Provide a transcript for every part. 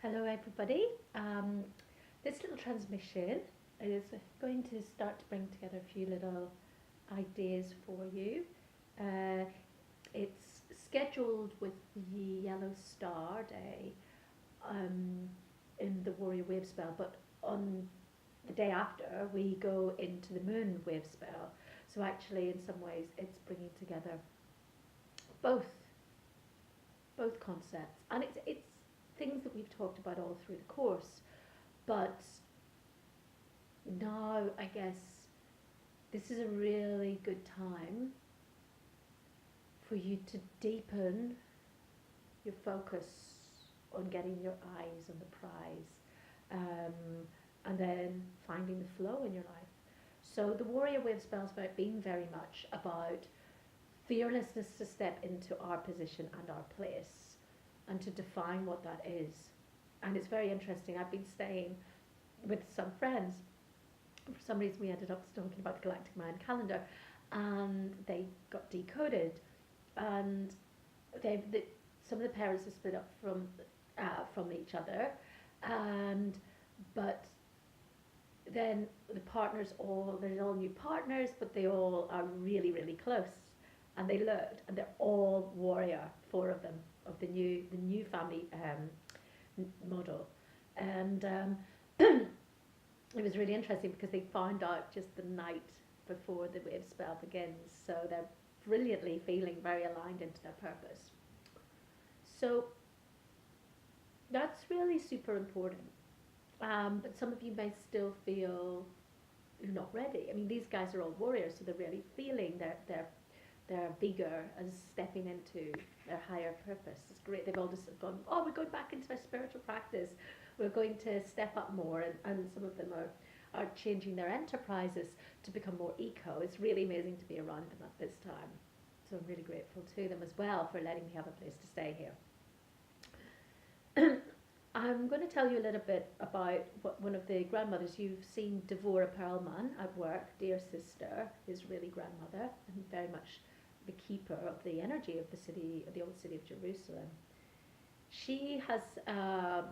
Hello, everybody. This little transmission is going to start to bring together a few little ideas for you. Uh, it's scheduled with the Yellow Star Day um, in the Warrior Wave Spell, but on the day after, we go into the Moon Wave Spell. So, actually, in some ways, it's bringing together both both concepts, and it's things that we've talked about all through the course. But now I guess this is a really good time for you to deepen your focus on getting your eyes on the prize, and then finding the flow in your life. So the Warrior Wave spell is about being very much about fearlessness to step into our position and our place and to define what that is. And it's very interesting. I've been staying with some friends. For some reason, we ended up talking about the Galactic Mayan calendar, and they got decoded. And they some of the parents have split up from each other, and but then the partners all there's all new partners, but they all are really really close, and they looked and they're all warrior, four of them of the new family model, and it was really interesting because they found out just the night before the wave spell begins, so they're brilliantly feeling very aligned into their purpose. So that's really super important. But some of you may still feel you're not ready. I mean, these guys are all warriors, so they're really feeling their vigor as stepping into their higher purpose. It's great. They've all just gone, oh, we're going back into our spiritual practice. We're going to step up more, and some of them are changing their enterprises to become more eco. It's really amazing to be around them at this time. So I'm really grateful to them as well for letting me have a place to stay here. I'm going to tell you a little bit about what one of the grandmothers you've seen, Devora Perlman, at work, dear sister, his really grandmother, and very much the keeper of the energy of the city, of the old city of Jerusalem. She has a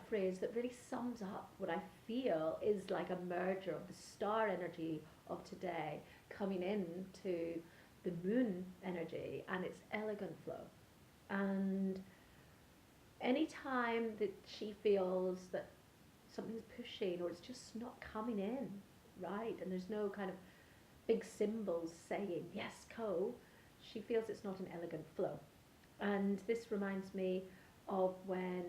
phrase that really sums up what I feel is like a merger of the star energy of today coming into the moon energy and its elegant flow. And anytime that she feels that something's pushing or it's just not coming in, right, and there's no kind of big symbols saying, yes, go, she feels it's not an elegant flow. And this reminds me of when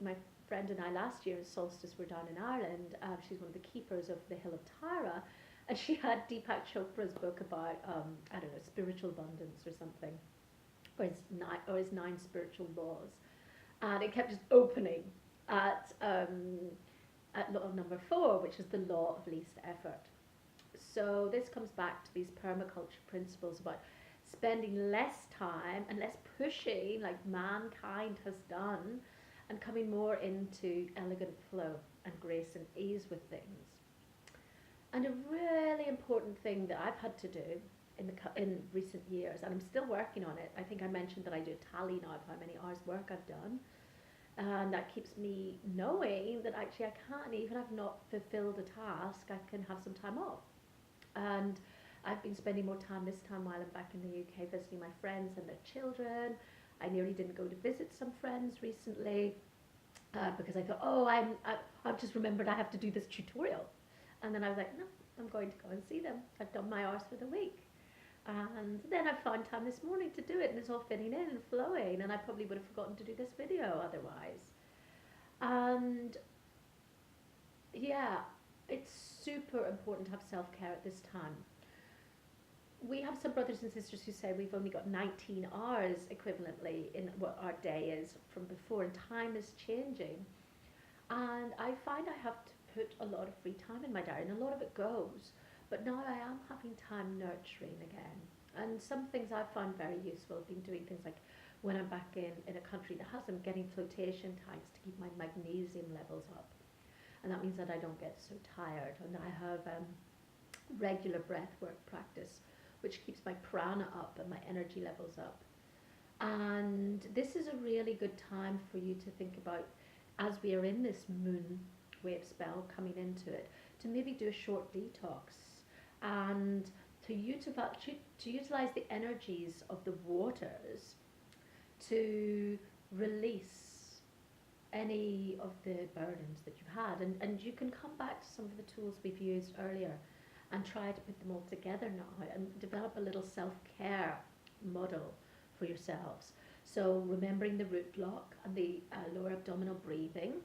my friend and I last year in Solstice were down in Ireland. She's one of the keepers of the Hill of Tyra, and she had Deepak Chopra's book about, I don't know, spiritual abundance or something, or his nine spiritual laws, and it kept just opening at law number 4, which is the law of least effort. So this comes back to these permaculture principles about spending less time and less pushing like mankind has done, and coming more into elegant flow and grace and ease with things. And a really important thing that I've had to do in recent years, and I'm still working on it. I think I mentioned that I do a tally now of how many hours work I've done, and that keeps me knowing that actually I can't, even if I've not fulfilled a task, I can have some time off. And I've been spending more time this time while I'm back in the UK visiting my friends and their children. I nearly didn't go to visit some friends recently because I thought, oh, I've just remembered I have to do this tutorial. And then I was like, no, I'm going to go and see them. I've done my hours for the week. And then I found time this morning to do it, and it's all fitting in and flowing, and I probably would have forgotten to do this video otherwise. And yeah, it's super important to have self-care at this time. We have some brothers and sisters who say we've only got 19 hours equivalently in what our day is from before, and time is changing. And I find I have to put a lot of free time in my diary, and a lot of it goes. But now I am having time nurturing again. And some things I've found very useful have been doing things like when I'm back in a country that has them, getting flotation tanks to keep my magnesium levels up. And that means that I don't get so tired. And I have regular breath work practice, which keeps my prana up and my energy levels up. And this is a really good time for you to think about as we are in this moon wave spell coming into it, to maybe do a short detox and to utilize the energies of the waters to release any of the burdens that you've had. And you can come back to some of the tools we've used earlier and try to put them all together now and develop a little self-care model for yourselves. So remembering the root block and the lower abdominal breathing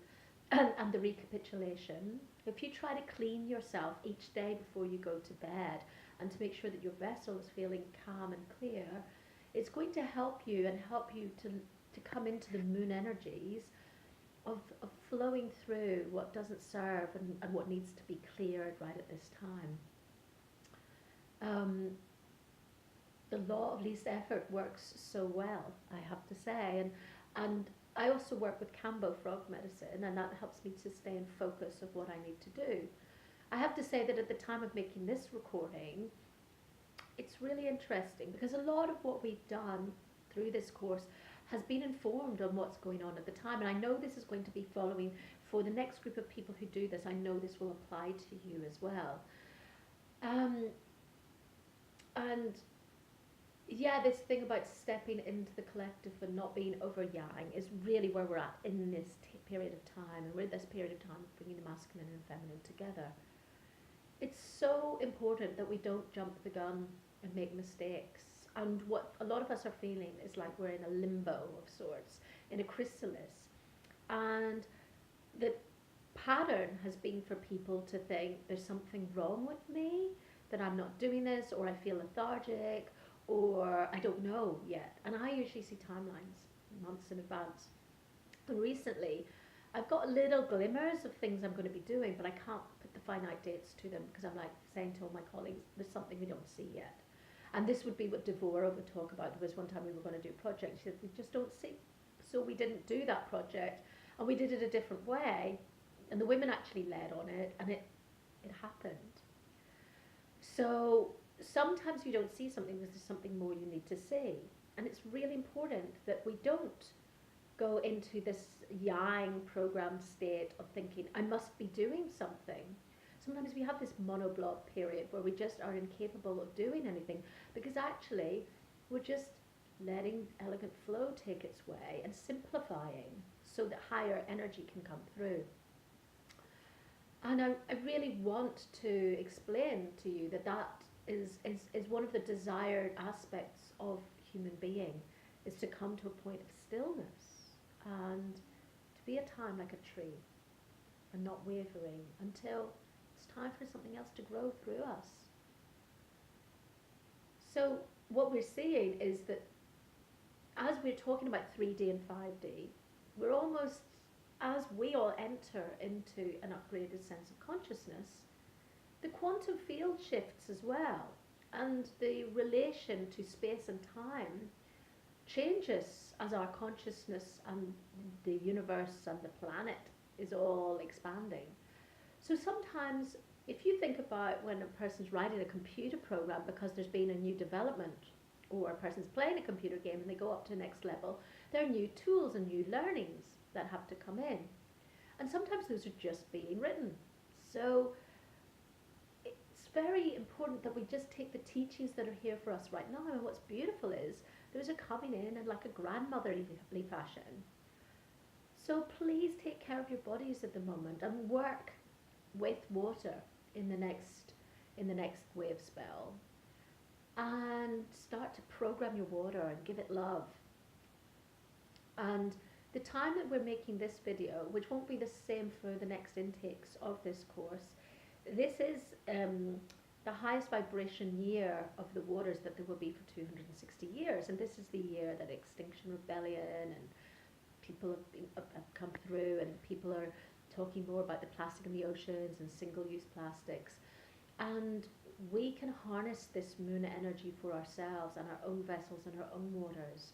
and the recapitulation. If you try to clean yourself each day before you go to bed and to make sure that your vessel is feeling calm and clear, it's going to help you and help you to come into the moon energies of flowing through what doesn't serve and what needs to be cleared right at this time. The law of least effort works so well, I have to say, and I also work with Kambo frog medicine, and that helps me to stay in focus of what I need to do. I have to say that at the time of making this recording, it's really interesting because a lot of what we've done through this course has been informed on what's going on at the time, and I know this is going to be following for the next group of people who do this. I know this will apply to you as well. And yeah, this thing about stepping into the collective and not being over yang is really where we're at in this period of time, and we're at this period of time of bringing the masculine and feminine together. It's so important that we don't jump the gun and make mistakes. And what a lot of us are feeling is like we're in a limbo of sorts, in a chrysalis. And the pattern has been for people to think there's something wrong with me, that I'm not doing this, or I feel lethargic, or I don't know yet. And I usually see timelines months in advance. And recently, I've got little glimmers of things I'm going to be doing, but I can't put the finite dates to them because I'm like saying to all my colleagues, there's something we don't see yet. And this would be what Devora would talk about. There was one time we were going to do a project. She said, we just don't see. So we didn't do that project, and we did it a different way. And the women actually led on it, and it happened. So sometimes you don't see something because there's something more you need to see. And it's really important that we don't go into this yang programmed state of thinking, I must be doing something. Sometimes we have this monoblock period where we just are incapable of doing anything because actually we're just letting elegant flow take its way and simplifying so that higher energy can come through. And I really want to explain to you that is one of the desired aspects of human being, is to come to a point of stillness and to be at time like a tree and not wavering until it's time for something else to grow through us. So what we're seeing is that as we're talking about 3D and 5D, we're almost, as we all enter into an upgraded sense of consciousness, the quantum field shifts as well, and the relation to space and time changes as our consciousness and the universe and the planet is all expanding. So sometimes if you think about when a person's writing a computer program because there's been a new development, or a person's playing a computer game and they go up to the next level, there are new tools and new learnings that have to come in. And sometimes those are just being written. So it's very important that we just take the teachings that are here for us right now. And what's beautiful is those are coming in like a grandmotherly fashion. So please take care of your bodies at the moment and work with water in the next wave spell. And start to program your water and give it love. And the time that we're making this video, which won't be the same for the next intakes of this course, this is the highest vibration year of the waters that there will be for 260 years. And this is the year that Extinction Rebellion and people have come through, and people are talking more about the plastic in the oceans and single-use plastics. And we can harness this moon energy for ourselves and our own vessels and our own waters,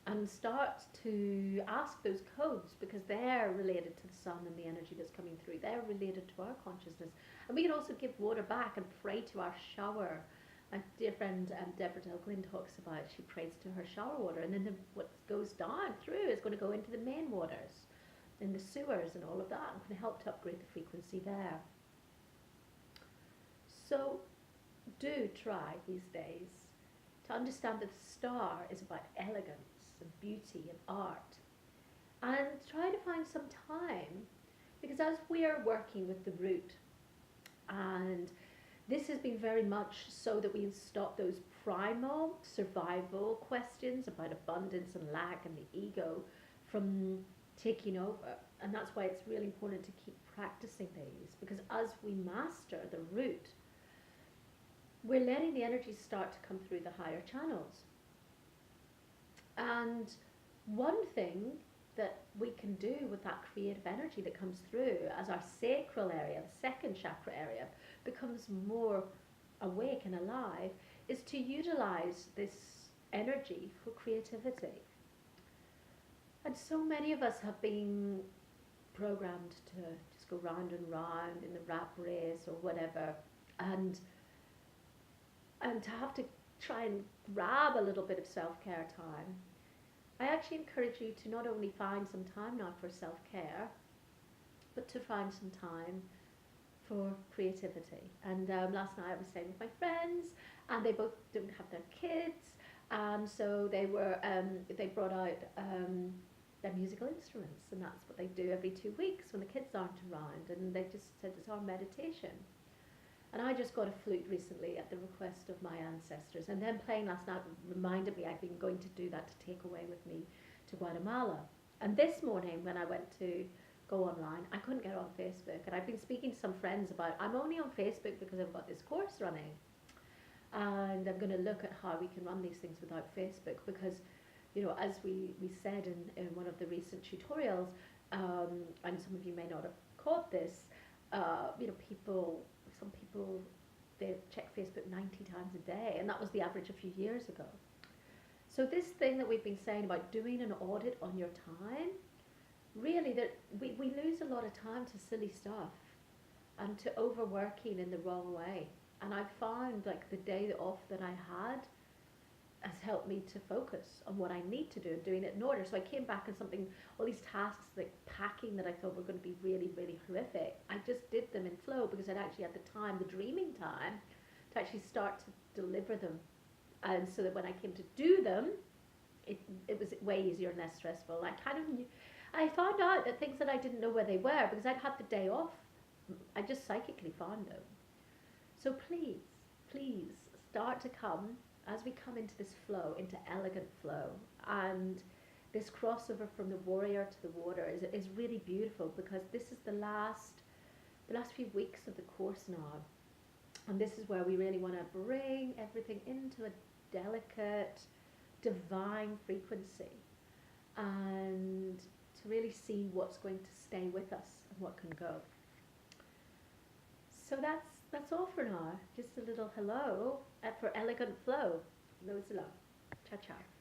and start to ask those codes, because they're related to the sun and the energy that's coming through. They're related to our consciousness. And we can also give water back and pray to our shower. My dear friend Deborah Del Glynn talks about, she prays to her shower water, and then what goes down through is going to go into the main waters. in the sewers and all of that, and can help to upgrade the frequency there. So do try these days to understand that the star is about elegance and beauty and art, and try to find some time, because as we are working with the root, and this has been very much so that we stop those primal survival questions about abundance and lack and the ego from taking over. And that's why it's really important to keep practicing these, because as we master the root, we're letting the energy start to come through the higher channels. And one thing that we can do with that creative energy that comes through as our sacral area, the second chakra area, becomes more awake and alive, is to utilize this energy for creativity. And so many of us have been programmed to just go round and round in the rat race or whatever, and to have to try and grab a little bit of self-care time. I actually encourage you to not only find some time now for self-care, but to find some time for creativity. And last night I was staying with my friends, and they both didn't have their kids, and so they brought out their musical instruments, and that's what they do every 2 weeks when the kids aren't around, and they just said it's our meditation. And I just got a flute recently at the request of my ancestors, and them playing last night reminded me I've been going to do that to take away with me to Guatemala. And this morning when I went to go online, I couldn't get on Facebook, and I've been speaking to some friends about, I'm only on Facebook because I've got this course running, and I'm going to look at how we can run these things without Facebook, because, you know, as we said in one of the recent tutorials, and some of you may not have caught this, you know, some people, they check Facebook 90 times a day, and that was the average a few years ago. So this thing that we've been saying about doing an audit on your time, really, that we lose a lot of time to silly stuff and to overworking in the wrong way. And I found like the day off that I had has helped me to focus on what I need to do and doing it in order. So I came back and all these tasks like packing that I thought were going to be really, really horrific, I just did them in flow, because I'd actually had the time, the dreaming time, to actually start to deliver them. And so that when I came to do them, it was way easier and less stressful. I found out that things that I didn't know where they were, because I'd had the day off, I just psychically found them. So please, please start to come, as we come into this flow, into elegant flow, and this crossover from the warrior to the water is really beautiful, because this is the last few weeks of the course now, and this is where we really want to bring everything into a delicate, divine frequency, and to really see what's going to stay with us and what can go. So that's all for now. Just a little hello for elegant flow. Loads of love. Ciao, ciao.